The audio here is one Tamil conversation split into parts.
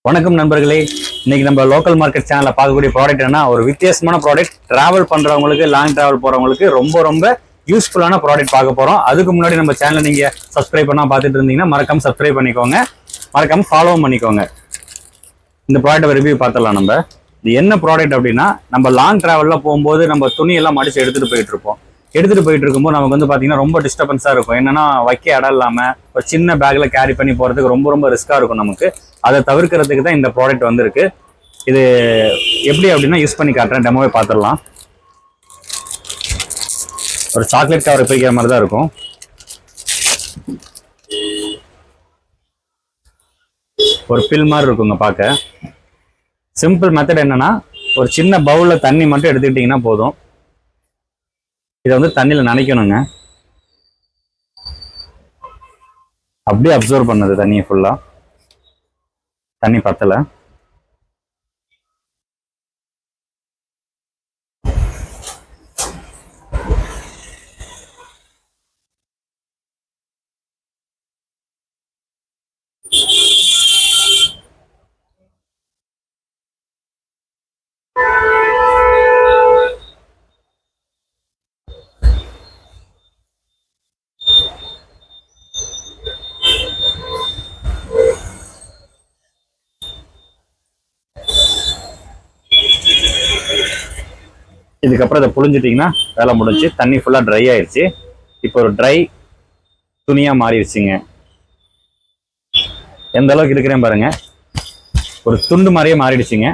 வணக்கம் நண்பர்களே. இன்னைக்கு நம்ம லோக்கல் மார்க்கெட் சேனல்ல பார்க்கக்கூடிய ப்ராடக்ட் என்ன, ஒரு வித்தியாசமான ப்ராடக்ட். டிராவல் பண்றவங்களுக்கு, லாங் டிராவல் போறவங்களுக்கு ரொம்ப யூஸ்ஃபுல்லான ப்ராடக்ட் பார்க்க போறோம். அதுக்கு முன்னாடி நம்ம சேனலை நீங்க சப்ஸ்கிரைப் பண்ணா பார்த்துட்டு இருந்தீங்கன்னா மறக்காம சப்ஸ்கிரைப் பண்ணிக்கோங்க, மறக்காம ஃபாலோவும் பண்ணிக்கோங்க. இந்த ப்ராடக்ட் ரிவ்யூ பார்த்துடலாம். நம்ம இது என்ன ப்ராடக்ட் அப்படின்னா, நம்ம லாங் டிராவல்ல போகும்போது நம்ம துணி எல்லாம் மடிச்சு எடுத்துட்டு போயிட்டு இருக்கும்போது நமக்கு வந்து பாத்தீங்கன்னா ரொம்ப டிஸ்டர்பன்ஸா இருக்கும். என்னன்னா வைக்க இடம் இல்லாம ஒரு சின்ன பேக்ல கேரி பண்ணி போறதுக்கு ரொம்ப ரிஸ்கா இருக்கும் நமக்கு. அதை தவிர்க்கிறதுக்கு தான் இந்த ப்ராடக்ட் வந்திருக்கு. இது எப்படி அப்படின்னா யூஸ் பண்ணி காட்டுறேன், டெமோவே பார்த்துடலாம். ஒரு சாக்லேட் கவர் பிரிக்கிற மாதிரி தான் இருக்கும். ஒரு பில் மாதிரி இருக்குங்க பார்க்க. சிம்பிள் மெத்தட் என்னன்னா, ஒரு சின்ன பவுல்ல தண்ணி மட்டும் எடுத்துக்கிட்டீங்கன்னா போதும். இதை வந்து தண்ணியில நனைக்கணுங்க. அப்படியே அப்சர்வ் பண்ணது தண்ணியை ஃபுல்லா. தண்ணி பத்தல. இதுக்கப்புறம் இதை புழிஞ்சிட்டிங்கன்னா வேலை முடிஞ்சு. தண்ணி ஃபுல்லாக ட்ரை ஆயிடுச்சு. இப்போ ஒரு ட்ரை துணியாக மாறிடுச்சுங்க. எந்த அளவுக்கு இருக்கிறேன் பாருங்க. ஒரு துண்டு மாதிரியே மாறிடுச்சுங்க.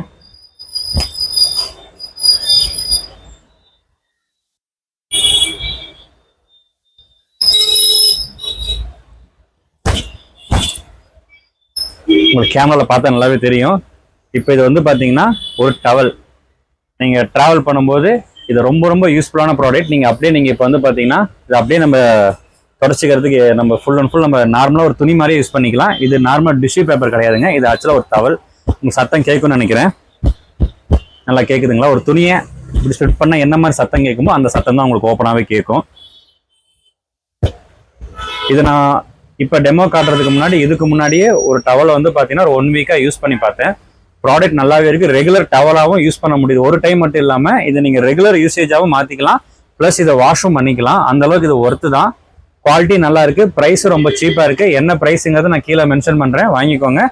உங்களுக்கு கேமராவில் பார்த்தா நல்லாவே தெரியும். இப்போ இது வந்து பார்த்தீங்கன்னா ஒரு டவல். நீங்கள் ட்ராவல் பண்ணும்போது இது ரொம்ப யூஸ்ஃபுல்லான ப்ராடக்ட். நீங்கள் இப்போ வந்து பார்த்தீங்கன்னா இது அப்படியே நம்ம தொடச்சிக்கிறதுக்கு நம்ம ஃபுல் அண்ட் ஃபுல் நம்ம நார்மலாக ஒரு துணி மாதிரியே யூஸ் பண்ணிக்கலாம். இது நார்மல் டிஷ்யூ பேப்பர் கிடையாதுங்க. இது ஆக்சுவலாக ஒரு டவல். உங்களுக்கு சத்தம் கேட்கும்னு நினைக்கிறேன். நல்லா கேட்குதுங்களா? ஒரு துணியை இப்படி ஸ்ப்ரெட் பண்ணால் என்ன மாதிரி சத்தம் கேட்குமோ அந்த சத்தம் தான் உங்களுக்கு ஓப்பனாகவே கேட்கும். இது நான் இப்போ டெமோ காட்டுறதுக்கு முன்னாடி, இதுக்கு முன்னாடியே ஒரு டவலை வந்து பார்த்தீங்கன்னா ஒரு 1 வீக்காக யூஸ் பண்ணி பார்த்தேன். ப்ராடக்ட் நல்லாவே இருக்கு. ரெகுலர் டவலாகவும் யூஸ் பண்ண முடியுது. ஒரு டைம் மட்டும் இல்லாமல் இதை நீங்கள் ரெகுலர் யூசேஜாகவும் மாற்றிக்கலாம். ப்ளஸ் இதை வாஷும் பண்ணிக்கலாம். அந்த அளவுக்கு இது ஒர்த்து தான். குவாலிட்டி நல்லா இருக்கு. ப்ரைஸ் ரொம்ப சீப்பாக இருக்கு. என்ன ப்ரைஸுங்கிறத நான் கீழே மென்ஷன் பண்ணுறேன், வாங்கிக்கோங்க.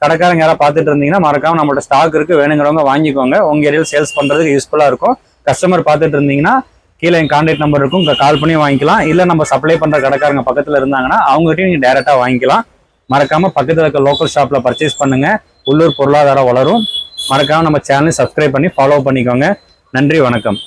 கடைக்காரங்க யாராவது பார்த்துட்டு இருந்தீங்கன்னா மறக்காம நம்மளோட ஸ்டாக் இருக்கு, வேணுங்கிறவங்க வாங்கிக்கோங்க. உங்க ஏரியாவில் சேல்ஸ் பண்ணுறதுக்கு யூஸ்ஃபுல்லாக இருக்கும். கஸ்டமர் பார்த்துட்டு இருந்தீங்கன்னா கீழே என் கான்டாக்ட் நம்பர் இருக்கும், கால் பண்ணி வாங்கிக்கலாம். இல்லை நம்ம சப்ளை பண்ணுற கடைக்காரங்க பக்கத்தில் இருந்தாங்கன்னா அவங்ககிட்டயும் நீங்கள் டேரெக்டாக வாங்கிக்கலாம். மறக்காம பக்கத்தில் இருக்க லோக்கல் ஷாப்ல பர்ச்சேஸ் பண்ணுங்க. உள்ளூர் பொருளாதாரம் வளரும். மறக்காம நம்ம சேனலை சப்ஸ்கிரைப் பண்ணி ஃபாலோ பண்ணிக்கோங்க. நன்றி, வணக்கம்.